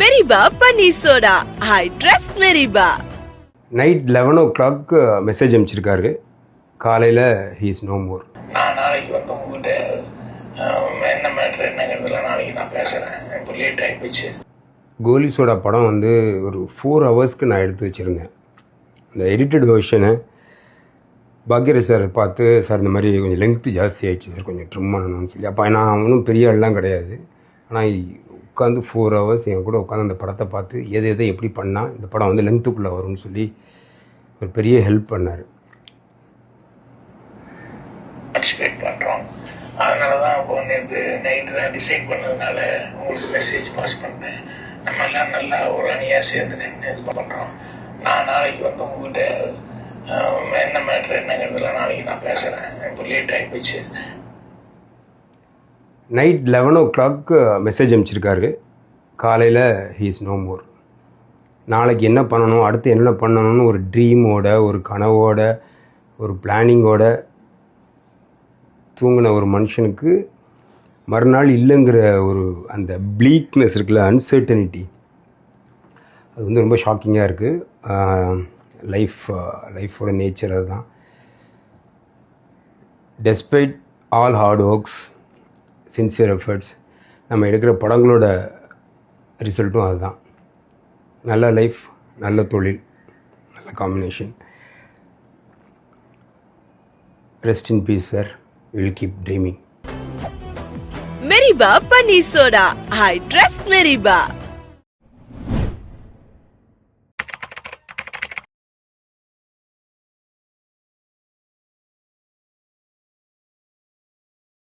மெரிபா பன்னீர் soda. I trust Meriba. Night 11 o'clock message அனுப்பிச்சிருக்காரு. காலையில் he is no more. நான் நாளைக்கு வந்து உங்கள்கிட்ட என்ன மேட்ரு என்னங்கிறதுல நாளைக்கு நான் பேசுகிறேன். இப்போ லேட் ஆகிப்போச்சு. கோலி சோடா படம் வந்து ஒரு 4 ஹவர்ஸ்க்கு நான் எடுத்து வச்சுருந்தேன். இந்த எடிட்டட் வெர்ஷனை பாக்யராஜ் சார் பார்த்து, சார் இந்த மாதிரி கொஞ்சம் லென்த்து ஜாஸ்தி ஆகிடுச்சு சார், கொஞ்சம் ட்ரிம் பண்ணணும்னு சொல்லி. அப்போ நான் ஒன்றும் பெரிய ஆள்லாம் கிடையாது. ஆனால் உட்காந்து 4 ஹவர்ஸ் என் கூட உட்காந்து அந்த படத்தை பார்த்து எதை எப்படி பண்ணால் இந்த படம் வந்து லென்த்துக்குள்ளே வரும்னு சொல்லி ஒரு பெரிய ஹெல்ப் பண்ணார். பார்ட்டிசிபேட் பண்ணுறோம். அதனால தான் இப்போ நேற்று நைட்டு தான் டிசைட் பண்ணதுனால உங்களுக்கு மெசேஜ் பாஸ் பண்ணேன். நம்ம எல்லாம் நல்லா ஒரு அணியாக சேர்ந்து நின்று இது பண்ணுறோம். நான் நாளைக்கு வந்து உங்கள்கிட்ட என்ன மேட்ரு என்னங்கிறதுல நாளைக்கு நான் பேசுகிறேன். இப்போ லேட் ஆகிப்போச்சு. நைட் 11 o'clock மெசேஜ் அனுப்பிச்சிருக்காரு. காலையில் he is no more. நாளைக்கு என்ன பண்ணணும், அடுத்து என்ன பண்ணணும்னு ஒரு ட்ரீமோட, ஒரு கனவோட, ஒரு பிளானிங்கோட தூங்கின ஒரு மனுஷனுக்கு மறுநாள் இல்லைங்கிற ஒரு அந்த ப்ளீக்னஸ் இருக்குல்ல, அன்சர்டனிட்டி, அது வந்து ரொம்ப ஷாக்கிங்காக இருக்குது. லைஃபோட நேச்சர் அதுதான். Despite all heart works, sincere efforts, நம்ம எடுக்கிற படங்களோட ரிசல்ட்டும் அதுதான். நல்ல லைஃப், நல்ல தொழில், நல்ல combination. Rest in peace sir. Will keep dreaming. Meriba பன்னீர் சோடா. I trust மெரிபா.